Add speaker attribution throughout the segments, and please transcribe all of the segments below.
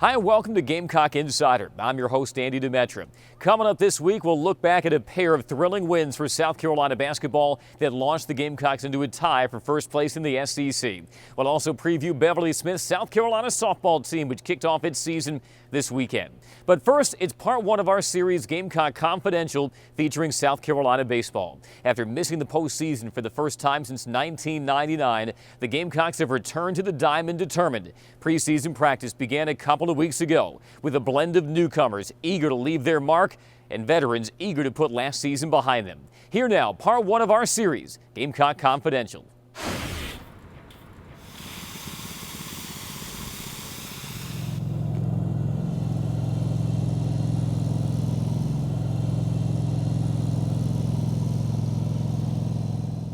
Speaker 1: Hi, and welcome to Gamecock Insider. I'm your host, Andy Demetra. Coming up this week, we'll look back at a pair of thrilling wins for South Carolina basketball that launched the Gamecocks into a tie for first place in the SEC. We'll also preview Beverly Smith's South Carolina softball team, which kicked off its season this weekend. But first, it's part one of our series, Gamecock Confidential, featuring South Carolina baseball. After missing the postseason for the first time since 1999, the Gamecocks have returned to the diamond determined. Preseason practice began a couple of weeks ago with a blend of newcomers eager to leave their mark and veterans eager to put last season behind them. Here now, part one of our series, Gamecock Confidential.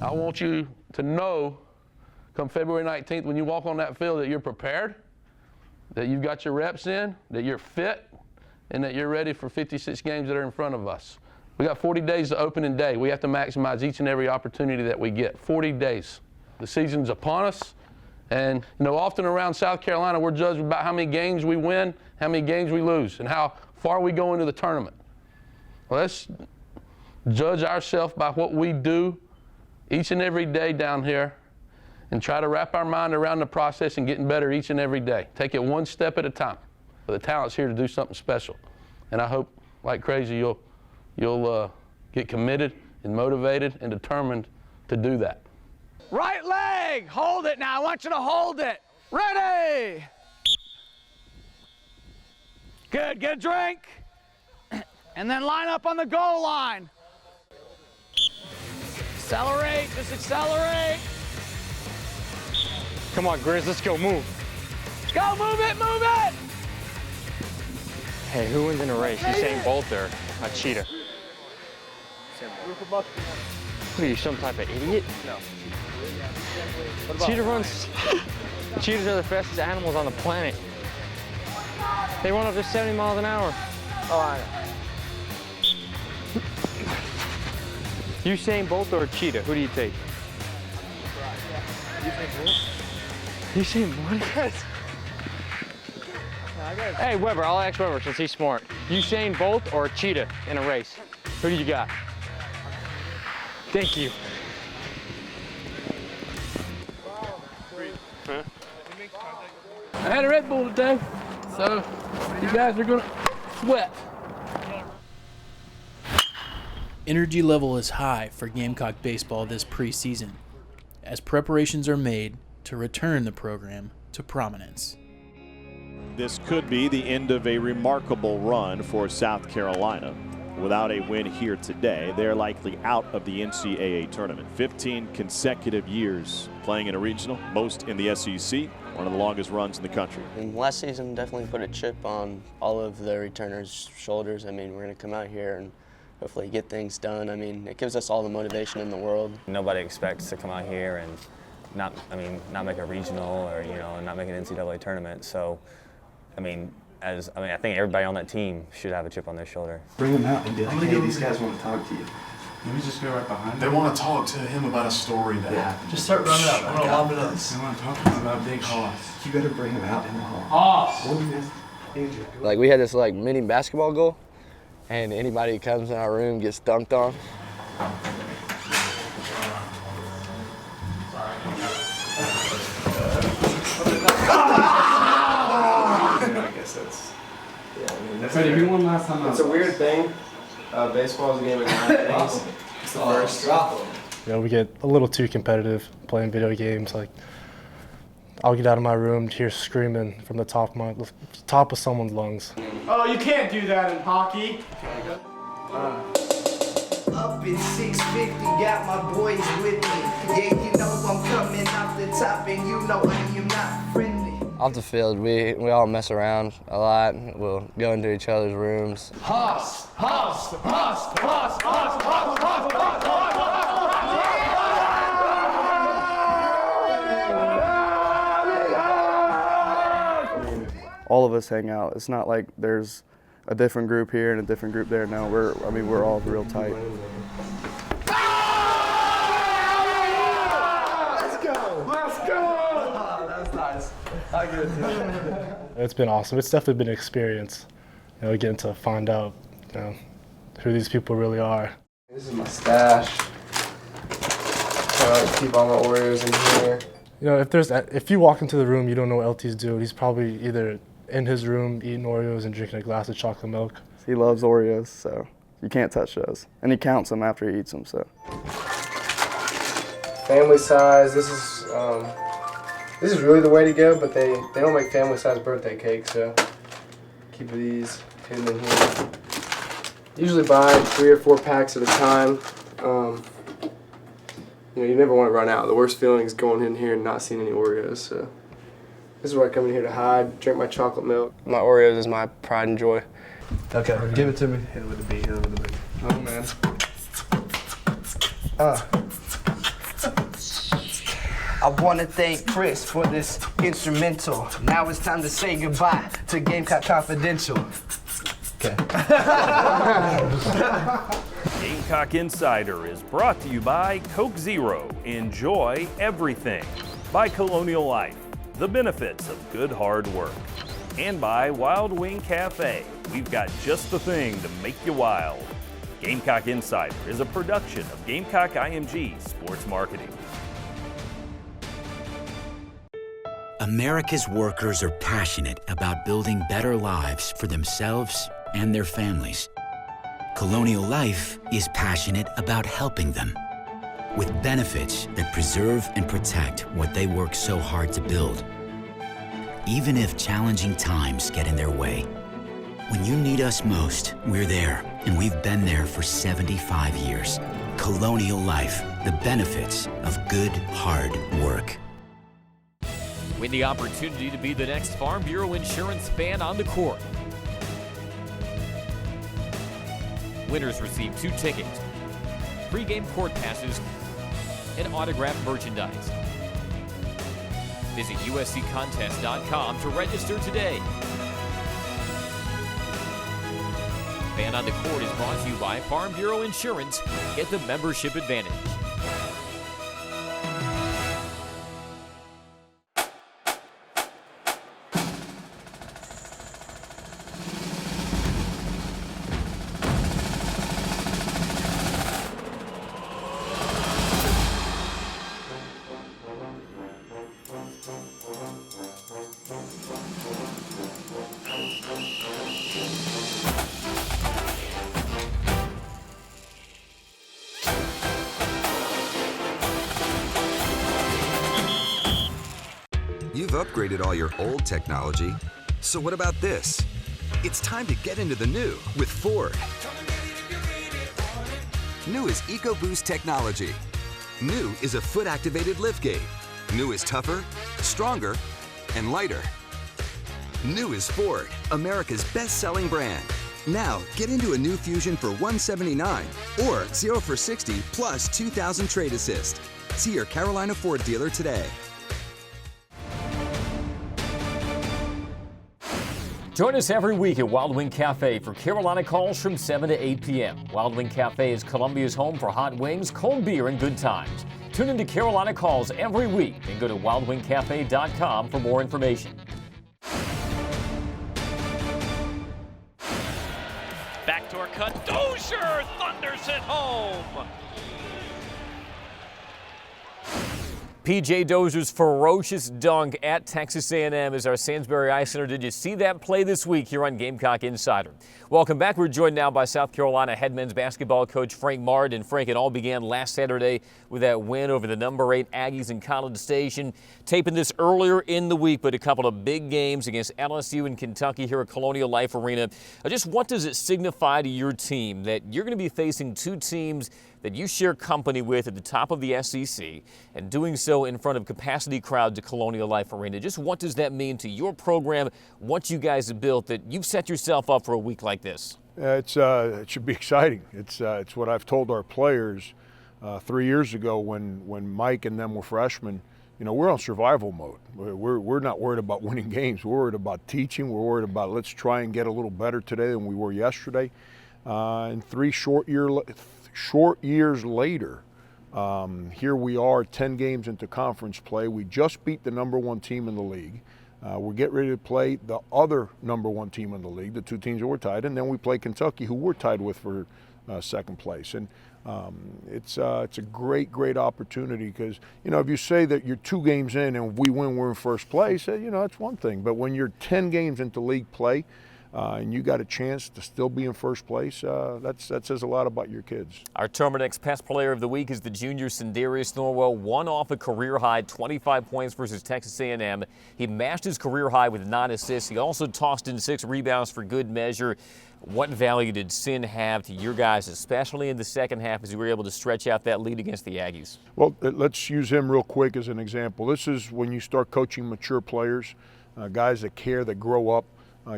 Speaker 2: I want you to know come February 19th when you walk on that field that you're prepared, that you've got your reps in, that you're fit, and that you're ready for 56 games that are in front of us. We got 40 days to opening day. We have to maximize each and every opportunity that we get. 40 days. The season's upon us, and often around South Carolina we're judged about how many games we win, how many games we lose, and how far we go into the tournament. Well, let's judge ourselves by what we do each and every day down here and try to wrap our mind around the process and getting better each and every day. Take it one step at a time. The talent's here to do something special. And I hope, like crazy, you'll get committed and motivated and determined to do that.
Speaker 3: Right leg, hold it now. I want you to hold it. Ready. Good, get a drink. And then line up on the goal line. Accelerate, just accelerate.
Speaker 4: Come on, Grizz, let's go, move.
Speaker 3: Go, move it, move it.
Speaker 4: Hey, who wins in a race? Usain Bolt or a cheetah? What are you, some type of idiot?
Speaker 3: No.
Speaker 4: Cheetah runs. Cheetahs are the fastest animals on the planet. They run up to 70 miles an hour.
Speaker 3: Oh, I know.
Speaker 4: Usain Bolt or a cheetah? Who do you take? Usain Bolt? Hey, Weber, I'll ask Weber since he's smart. Usain Bolt or a cheetah in a race? Who do you got? Thank you. Huh?
Speaker 2: I had a Red Bull today, so you guys are gonna sweat.
Speaker 5: Energy level is high for Gamecock baseball this preseason, as preparations are made to return the program to prominence.
Speaker 6: This could be the end of a remarkable run for South Carolina. Without a win here today, they're likely out of the NCAA tournament. 15 consecutive years playing in a regional, most in the SEC, one of the longest runs in the country.
Speaker 7: And last season definitely put a chip on all of the returners' shoulders. I mean, we're going to come out here and hopefully get things done. I mean, it gives us all the motivation in the world.
Speaker 8: Nobody expects to come out here and not make a regional or not make an NCAA tournament. So, I think everybody on that team should have a chip on their shoulder.
Speaker 9: Bring them out and be like, hey, these guys want to talk to you.
Speaker 10: Let me just go right behind him. They want to talk to him about a story that happened.
Speaker 9: Just start running up. I'm going to lob it up.
Speaker 10: They want to talk to him about Big Hoss.
Speaker 9: You better bring him out in the hall.
Speaker 10: Hoss!
Speaker 7: Like, we had this mini basketball goal, and anybody who comes in our room gets dunked on.
Speaker 9: I guess that's. Yeah, I mean, that's. Who won last time? It's a weird thing. Baseball is a game of 9 innings. It's the first.
Speaker 11: We get a little too competitive playing video games. Like, I'll get out of my room to hear screaming from the top of someone's lungs.
Speaker 3: Oh, you can't do that in hockey.
Speaker 12: Up in 650, got my boys with me. Yeah, you know I'm coming off the top, and you know I am not friendly.
Speaker 7: Off the field, we all mess around a lot. We'll go into each other's rooms.
Speaker 3: Hoss! Hoss! Hoss! Hoss! Hoss! Hoss! Hoss! Hoss!
Speaker 13: All of us hang out. It's not like there's a different group here and a different group there. No, we're all real tight.
Speaker 3: Let's go! Let's go!
Speaker 9: That's nice. I get it.
Speaker 11: It's been awesome. It's definitely been an experience, getting to find out, who these people really are.
Speaker 9: This is my stash. I like to keep all my Oreos in here.
Speaker 11: If you walk into the room, you don't know what LT's doing. He's probably either in his room eating Oreos and drinking a glass of chocolate milk.
Speaker 13: He loves Oreos, so you can't touch those. And he counts them after he eats them, so.
Speaker 9: Family size, this is really the way to go, but they don't make family size birthday cakes, so keep these hidden in here. Usually buy 3 or 4 packs at a time. You never want to run out. The worst feeling is going in here and not seeing any Oreos, so this is where I come in here to hide, drink my chocolate milk. My Oreos is my pride and joy. Okay, give it to me. Hit it with the beat, hit it with the beat. Oh, man.
Speaker 12: I want to thank Chris for this instrumental. Now it's time to say goodbye to Gamecock Confidential.
Speaker 9: Okay.
Speaker 14: Gamecock Insider is brought to you by Coke Zero. Enjoy everything. By Colonial Life, the benefits of good hard work. And by Wild Wing Cafe. We've got just the thing to make you wild. Gamecock Insider is a production of Gamecock IMG Sports Marketing.
Speaker 15: America's workers are passionate about building better lives for themselves and their families. Colonial Life is passionate about helping them with benefits that preserve and protect what they work so hard to build. Even if challenging times get in their way, when you need us most, we're there, and we've been there for 75 years. Colonial Life, the benefits of good, hard work.
Speaker 1: Win the opportunity to be the next Farm Bureau Insurance fan on the court. Winners receive 2 tickets, pre-game court passes, and autographed merchandise. Visit usccontest.com to register today. Fan on the Court is brought to you by Farm Bureau Insurance. Get the membership advantage.
Speaker 16: You've upgraded all your old technology, so what about this? It's time to get into the new with Ford. New is EcoBoost technology. New is a foot-activated liftgate. New is tougher, stronger, and lighter. New is Ford, America's best-selling brand. Now, get into a new Fusion for $179 or 0 for $60 plus $2,000 trade assist. See your Carolina Ford dealer today.
Speaker 1: Join us every week at Wild Wing Cafe for Carolina Calls from 7 to 8 p.m. Wild Wing Cafe is Columbia's home for hot wings, cold beer, and good times. Tune into Carolina Calls every week and go to wildwingcafe.com for more information.
Speaker 17: Backdoor cut, Dozier thunders it home.
Speaker 1: P.J. Dozier's ferocious dunk at Texas A&M is our Sandsbury Ice Center. Did you see that play this week here on Gamecock Insider? Welcome back. We're joined now by South Carolina head men's basketball coach Frank Martin. And Frank, it all began last Saturday with that win over the number 8 Aggies in College Station. Taping this earlier in the week, but a couple of big games against LSU and Kentucky here at Colonial Life Arena. Just what does it signify to your team that you're going to be facing 2 teams that you share company with at the top of the SEC and doing so in front of capacity crowds at Colonial Life Arena? Just what does that mean to your program, what you guys have built, that you've set yourself up for a week like this?
Speaker 18: It should be exciting. It's what I've told our players 3 years ago when Mike and them were freshmen. You know, we're on survival mode. We're not worried about winning games. We're worried about teaching. We're worried about let's try and get a little better today than we were yesterday. And 3 short years later, here we are 10 games into conference play. We just beat the number 1 team in the league. We're getting ready to play the other #1 team in the league, the two teams that were tied, and then we play Kentucky, who we're tied with for second place. And it's a great opportunity because, you know, if you say that you're 2 games in and we win, we're in first place, you know, that's one thing. But when you're 10 games into league play and you got a chance to still be in first place, that says a lot about your kids.
Speaker 1: Our Terminix Pest Player of the Week is the junior Sindarius Norwell, one off a career-high 25 points versus Texas A&M. He matched his career high with 9 assists. He also tossed in 6 rebounds for good measure. What value did Sin have to your guys, especially in the second half, as you were able to stretch out that lead against the Aggies?
Speaker 18: Well, let's use him real quick as an example. This is when you start coaching mature players, guys that care, that grow up.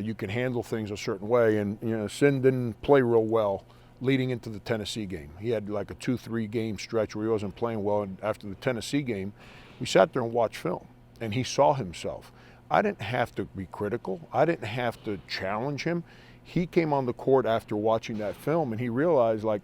Speaker 18: You can handle things a certain way. And, you know, Sin didn't play real well leading into the Tennessee game. He had like a 2-3 game stretch where he wasn't playing well. And after the Tennessee game, we sat there and watched film, and he saw himself. I didn't have to be critical. I didn't have to challenge him. He came on the court after watching that film, and he realized, like,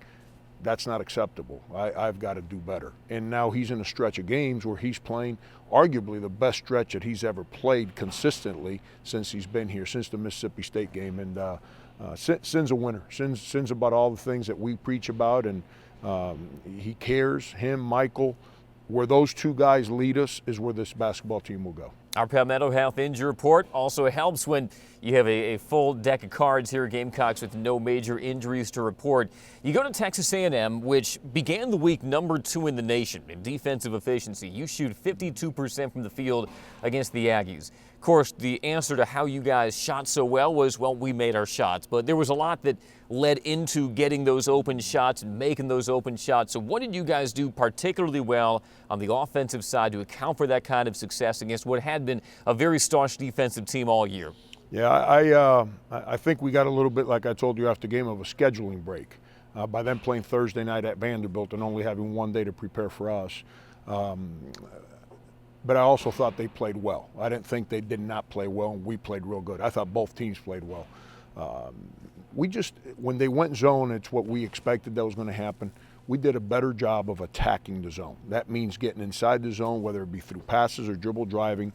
Speaker 18: that's not acceptable. I've got to do better. And now he's in a stretch of games where he's playing arguably the best stretch that he's ever played consistently since he's been here, since the Mississippi State game. And Sin's a winner. Sin's about all the things that we preach about, and he cares. Him, Michael, where those 2 guys lead us is where this basketball team will go.
Speaker 1: Our Palmetto Health Injury Report also helps when you have a full deck of cards here at Gamecocks with no major injuries to report. You go to Texas A&M, which began the week #2 in the nation in defensive efficiency. You shoot 52% from the field against the Aggies. Of course, the answer to how you guys shot so well was, well, we made our shots. But there was a lot that led into getting those open shots and making those open shots. So what did you guys do particularly well on the offensive side to account for that kind of success against what had been a very staunch defensive team all year?
Speaker 18: Yeah, I think we got a little bit, like I told you after game, of a scheduling break by them playing Thursday night at Vanderbilt and only having 1 day to prepare for us. But I also thought they played well. I didn't think they did not play well, and we played real good. I thought both teams played well. When they went zone, it's what we expected that was going to happen. We did a better job of attacking the zone. That means getting inside the zone, whether it be through passes or dribble driving,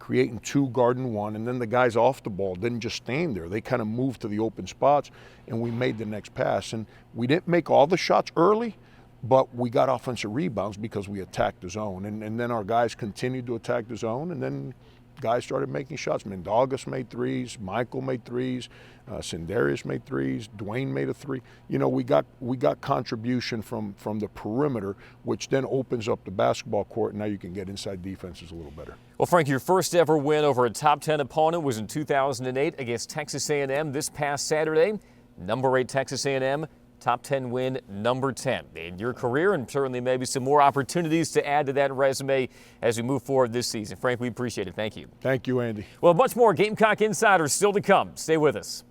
Speaker 18: creating 2, guarding 1, and then the guys off the ball didn't just stand there. They kind of moved to the open spots, and we made the next pass. And we didn't make all the shots early, but we got offensive rebounds because we attacked the zone. And then our guys continued to attack the zone, and then guys started making shots. Mendogas made 3s, Michael made 3s, Sindarius made 3s, Dwayne made a 3. You know, we got contribution from the perimeter, which then opens up the basketball court, and now you can get inside defenses a little better.
Speaker 1: Well, Frank, your first ever win over a top 10 opponent was in 2008 against Texas A&M. This past Saturday, #8 Texas A&M, top 10 win, #10 in your career, and certainly maybe some more opportunities to add to that resume as we move forward this season. Frank, we appreciate it. Thank you.
Speaker 18: Thank you, Andy.
Speaker 1: Well, much more Gamecock Insider still to come. Stay with us.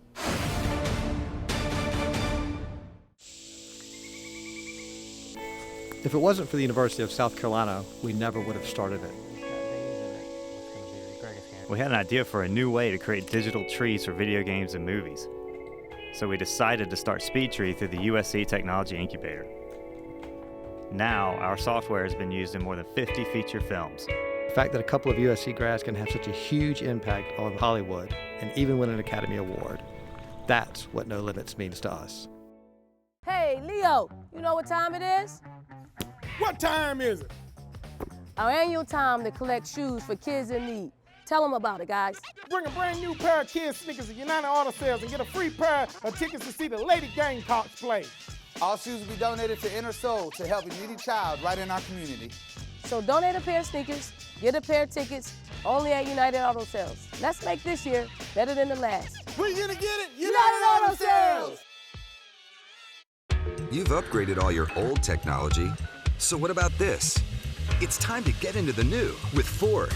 Speaker 19: If it wasn't for the University of South Carolina, we never would have started it.
Speaker 20: We had an idea for a new way to create digital trees for video games and movies. So we decided to start SpeedTree through the USC Technology Incubator. Now, our software has been used in more than 50 feature films.
Speaker 19: The fact that a couple of USC grads can have such a huge impact on Hollywood and even win an Academy Award, that's what No Limits means to us.
Speaker 21: Hey, Leo, you know what time it is?
Speaker 22: What time is it?
Speaker 21: Our annual time to collect shoes for kids in need. Tell them about it, guys.
Speaker 22: Bring a brand new pair of kids' sneakers at United Auto Sales and get a free pair of tickets to see the Lady Gamecocks play.
Speaker 23: All shoes will be donated to Inner Soul to help a needy child right in our community.
Speaker 21: So donate a pair of sneakers, get a pair of tickets, only at United Auto Sales. Let's make this year better than the last.
Speaker 22: We're gonna get it,
Speaker 21: United Auto Sales!
Speaker 16: You've upgraded all your old technology, so what about this? It's time to get into the new with Ford.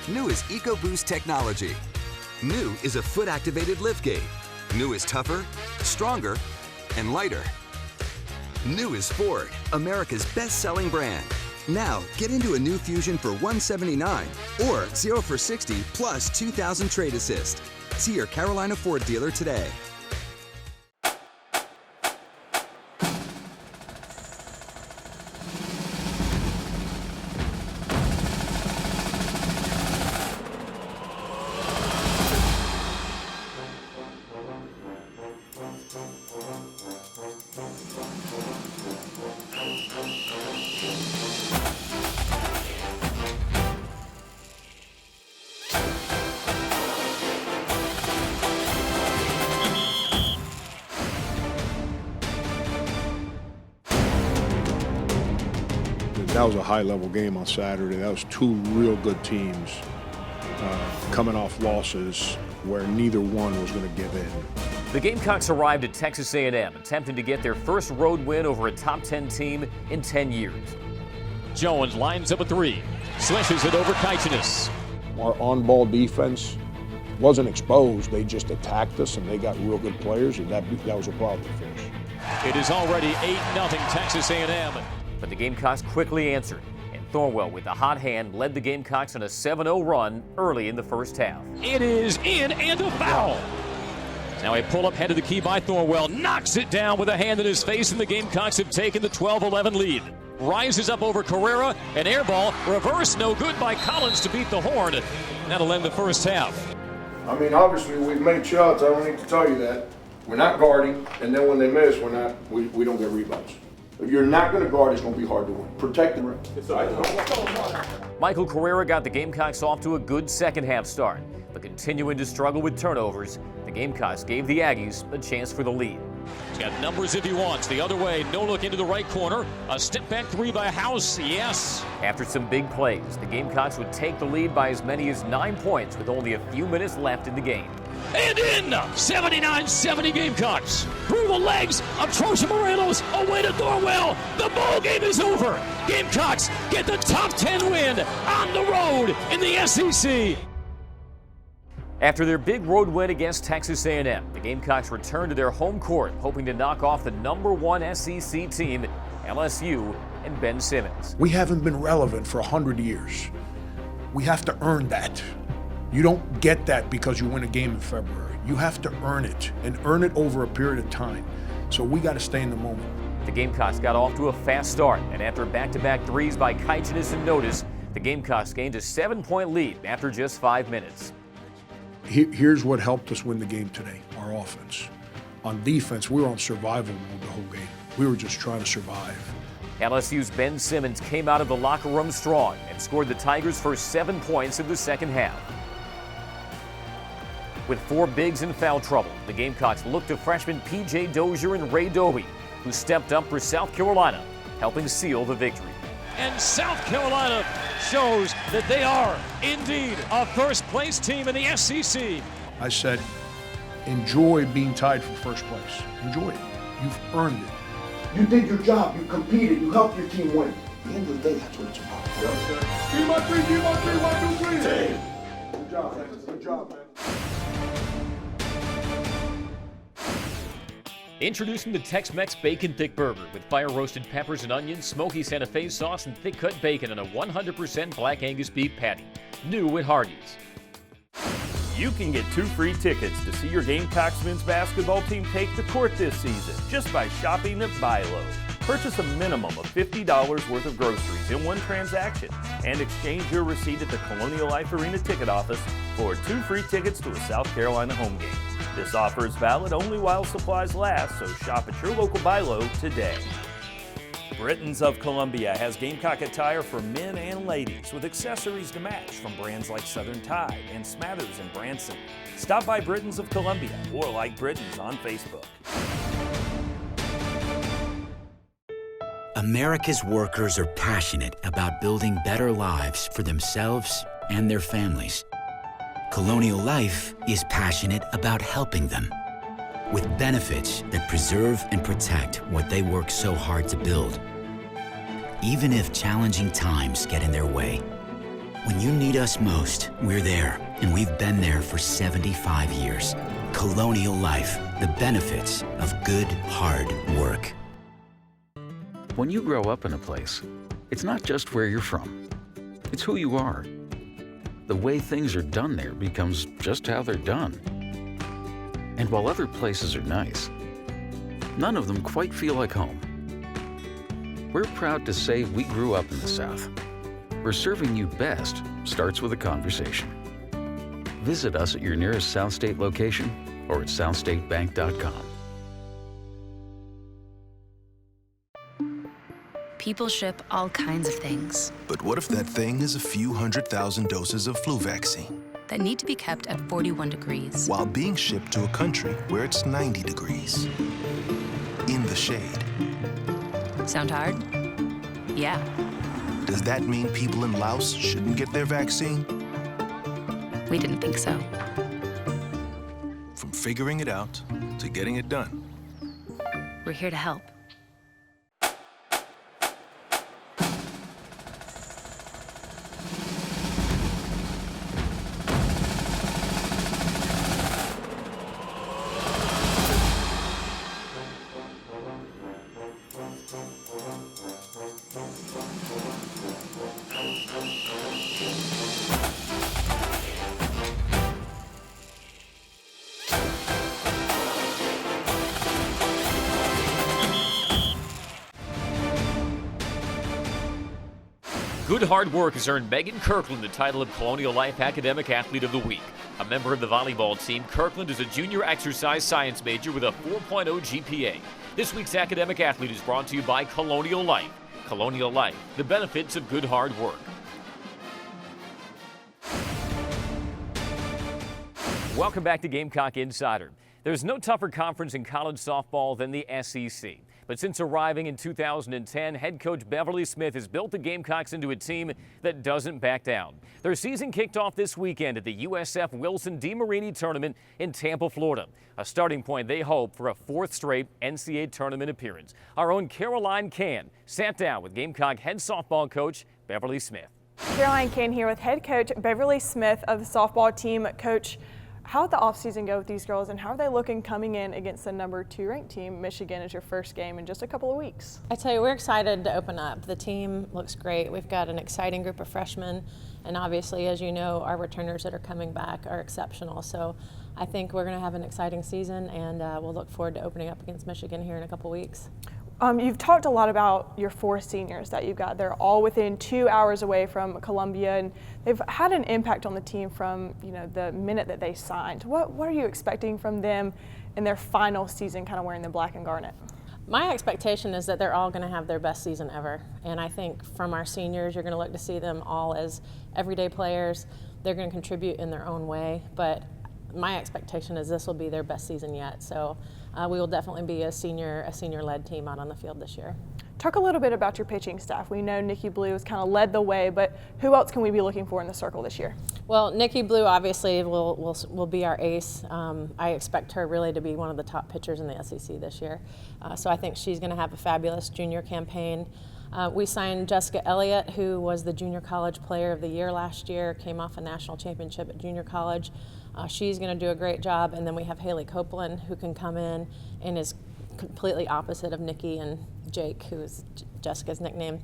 Speaker 16: New is EcoBoost technology. New is a foot-activated liftgate. New is tougher, stronger, and lighter. New is Ford, America's best-selling brand. Now, get into a new Fusion for $179 or 0 for $60 plus 2,000 trade assist. See your Carolina Ford dealer today.
Speaker 18: That was a high-level game on Saturday. That was two real good teams coming off losses where neither one was going to give in.
Speaker 1: The Gamecocks arrived at Texas A&M, attempting to get their first road win over a top 10 team in 10 years.
Speaker 2: Jones lines up a three, swishes it over Kaitchanis.
Speaker 18: Our on-ball defense wasn't exposed. They just attacked us, and they got real good players, and that was a problem for us.
Speaker 2: It is already 8-0 Texas A&M.
Speaker 1: But the Gamecocks quickly answered, and Thornwell, with the hot hand, led the Gamecocks on a 7-0 run early in the first half.
Speaker 2: It is in and a foul. Now a pull-up head to the key by Thornwell, knocks it down with a hand in his face, and the Gamecocks have taken the 12-11 lead. Rises up over Carrera, an air ball, reverse, no good by Collins to beat the horn. That'll end the first half.
Speaker 18: I mean, obviously, we've made shots. I don't need to tell you that. We're not guarding, and then when they miss, we don't get rebounds. If you're not going to guard, it's going to be hard to win. Protect the rim.
Speaker 1: Michael Carrera got the Gamecocks off to a good second half start, but continuing to struggle with turnovers, the Gamecocks gave the Aggies a chance for the lead.
Speaker 2: He's got numbers if he wants. The other way, no look into the right corner. A step back three by House, yes.
Speaker 1: After some big plays, the Gamecocks would take the lead by as many as 9 points with only a few minutes left in the game.
Speaker 2: And in, 79-70 Gamecocks. Through the legs of Trojan Morelos, away to Thornwell. The ball game is over. Gamecocks get the top 10 win on the road in the SEC.
Speaker 1: After their big road win against Texas A&M, the Gamecocks returned to their home court, hoping to knock off the #1 SEC team, LSU, and Ben Simmons.
Speaker 18: We haven't been relevant for 100 years. We have to earn that. You don't get that because you win a game in February. You have to earn it, and earn it over a period of time. So we got to stay in the moment.
Speaker 1: The Gamecocks got off to a fast start, and after back-to-back threes by Kaitchanis and Notice, the Gamecocks gained a 7-point lead after just 5 minutes.
Speaker 18: Here's what helped us win the game today, our offense. On defense, we were on survival mode the whole game. We were just trying to survive.
Speaker 1: LSU's Ben Simmons came out of the locker room strong and scored the Tigers' first 7 points of the second half. With 4 bigs in foul trouble, the Gamecocks looked to freshmen P.J. Dozier and Ray Doby, who stepped up for South Carolina, helping seal the victory.
Speaker 2: And South Carolina shows that they are indeed a first-place team in the SEC.
Speaker 18: I said, enjoy being tied for first place. Enjoy it. You've earned it. You did your job. You competed. You helped your team win. At the end of the day, that's what it's about. Give my three, 1, 2, 3. Good job, man. Good job, man.
Speaker 1: Introducing the Tex-Mex Bacon Thick Burger with fire-roasted peppers and onions, smoky Santa Fe sauce, and thick-cut bacon on a 100% Black Angus beef patty. New at Hardee's.
Speaker 14: You can get 2 free tickets to see your Gamecocks men's basketball team take the court this season just by shopping at Buy Low. Purchase a minimum of $50 worth of groceries in one transaction and exchange your receipt at the Colonial Life Arena ticket office for 2 free tickets to a South Carolina home game. This offer is valid only while supplies last, so shop at your local Buy Low today. Britton's of Columbia has Gamecock attire for men and ladies with accessories to match from brands like Southern Tide and Smathers and Branson. Stop by Britton's of Columbia or like Britton's on Facebook.
Speaker 15: America's workers are passionate about building better lives for themselves and their families. Colonial Life is passionate about helping them with benefits that preserve and protect what they work so hard to build. Even if challenging times get in their way, when you need us most, we're there, and we've been there for 75 years. Colonial Life, the benefits of good, hard work.
Speaker 4: When you grow up in a place, it's not just where you're from, it's who you are. The way things are done there becomes just how they're done. And while other places are nice, none of them quite feel like home. We're proud to say we grew up in the South, where serving you best starts with a conversation. Visit us at your nearest South State location or at southstatebank.com.
Speaker 5: People ship all kinds of things.
Speaker 24: But what if that thing is a few 100,000 doses of flu vaccine?
Speaker 5: That need to be kept at 41 degrees.
Speaker 24: While being shipped to a country where it's 90 degrees. In the shade.
Speaker 5: Sound hard? Yeah.
Speaker 24: Does that mean people in Laos shouldn't get their vaccine?
Speaker 5: We didn't think so.
Speaker 24: From figuring it out to getting it done.
Speaker 5: We're here to help.
Speaker 1: Good hard work has earned Megan Kirkland the title of Colonial Life Academic Athlete of the Week. A member of the volleyball team, Kirkland is a junior exercise science major with a 4.0 GPA. This week's academic athlete is brought to you by Colonial Life. Colonial Life, the benefits of good hard work. Welcome back to Gamecock Insider. There's no tougher conference in college softball than the SEC. But since arriving in 2010, head coach Beverly Smith has built the Gamecocks into a team that doesn't back down. Their season kicked off this weekend at the USF Wilson DeMarini Tournament in Tampa, Florida. A starting point they hope for a fourth straight NCAA tournament appearance. Our own Caroline Can sat down with Gamecock head softball coach Beverly Smith.
Speaker 6: Caroline Can here with head coach Beverly Smith of the softball team. Coach, how did the offseason go with these girls, and how are they looking coming in against the number 2 ranked team? Michigan is your first game in just a couple of weeks.
Speaker 7: I tell you, we're excited to open up. The team looks great. We've got an exciting group of freshmen, and obviously, as you know, our returners that are coming back are exceptional. So I think we're going to have an exciting season, and we'll look forward to opening up against Michigan here in a couple weeks.
Speaker 6: You've talked a lot about your 4 seniors that you've got. They're all within 2 hours away from Columbia, and they've had an impact on the team from the minute that they signed. What are you expecting from them in their final season, kind of wearing the black and garnet?
Speaker 7: My expectation is that they're all going to have their best season ever, and I think from our seniors, you're going to look to see them all as everyday players. They're going to contribute in their own way, but my expectation is this will be their best season yet. So we will definitely be a senior-led team out on the field this year.
Speaker 6: Talk a little bit about your pitching staff. We know Nikki Blue has kind of led the way, but who else can we be looking for in the circle this year?
Speaker 7: Well, Nikki Blue obviously will be our ace. I expect her really to be one of the top pitchers in the SEC this year. So I think she's going to have a fabulous junior campaign. We signed Jessica Elliott, who was the Junior College Player of the Year last year, came off a national championship at junior college. She's going to do a great job. And then we have Haley Copeland, who can come in and is completely opposite of Nikki and Jake, who is Jessica's nickname.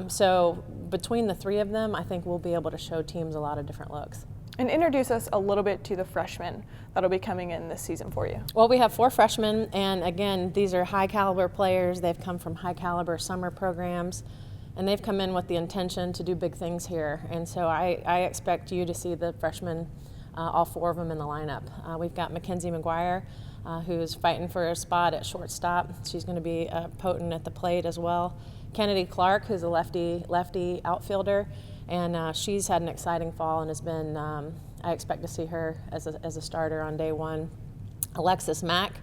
Speaker 7: So between the 3 of them, I think we'll be able to show teams a lot of different looks.
Speaker 6: And introduce us a little bit to the freshmen that'll be coming in this season for you.
Speaker 7: Well, we have 4 freshmen, and again, these are high caliber players. They've come from high caliber summer programs, and they've come in with the intention to do big things here. And so I expect you to see the freshmen, all 4 of them in the lineup. We've got Mackenzie McGuire, who's fighting for a spot at shortstop. She's going to be potent at the plate as well. Kennedy Clark, who's a lefty outfielder, and she's had an exciting fall and has been, I expect to see her as a starter on day 1. Alexis Mack,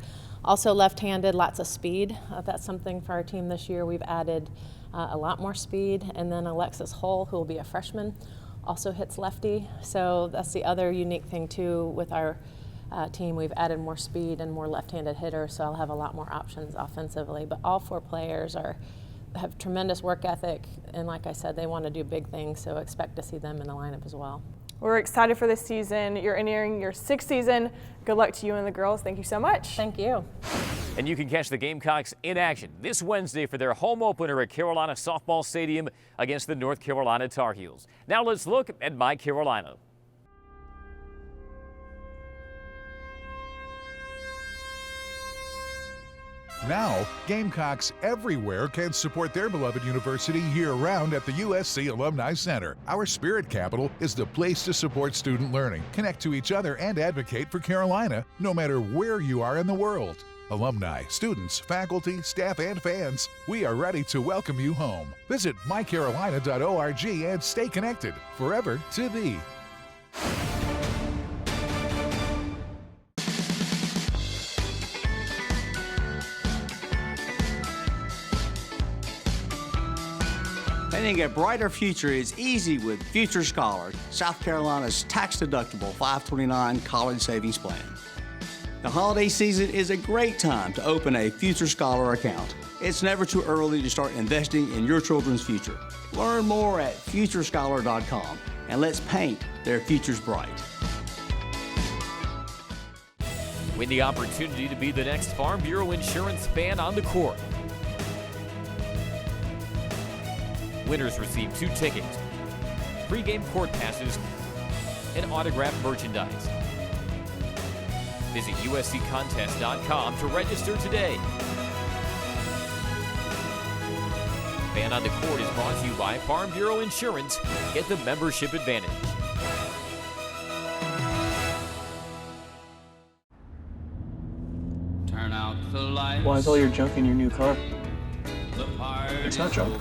Speaker 7: also left-handed, lots of speed. That's something for our team this year. We've added a lot more speed. And then Alexis Hull, who will be a freshman, also hits lefty. So that's the other unique thing too with our team. We've added more speed and more left-handed hitters, so I'll have a lot more options offensively. But all 4 players have tremendous work ethic, and like I said, they want to do big things, so expect to see them in the lineup as well.
Speaker 6: We're excited for this season. You're entering your 6th season. Good luck to you and the girls. Thank you so much.
Speaker 7: Thank you.
Speaker 1: And you can catch the Gamecocks in action this Wednesday for their home opener at Carolina Softball Stadium against the North Carolina Tar Heels. Now let's look at My Carolina.
Speaker 8: Now, Gamecocks everywhere can support their beloved university year-round at the USC Alumni Center. Our spirit capital is the place to support student learning, connect to each other, and advocate for Carolina, no matter where you are in the world. Alumni, students, faculty, staff, and fans, we are ready to welcome you home. Visit mycarolina.org and stay connected forever to thee.
Speaker 3: Planning a brighter future is easy with Future Scholar, South Carolina's tax-deductible 529 college savings plan. The holiday season is a great time to open a Future Scholar account. It's never too early to start investing in your children's future. Learn more at futurescholar.com and let's paint their futures bright.
Speaker 1: Win the opportunity to be the next Farm Bureau Insurance fan on the court. Winners receive 2 tickets, pre-game court passes, and autographed merchandise. Visit usccontest.com to register today. Fan on the Court is brought to you by Farm Bureau Insurance. Get the membership advantage.
Speaker 10: Turn out the lights.
Speaker 11: Why is all your junk in your new car?
Speaker 10: The party
Speaker 11: It's not junk.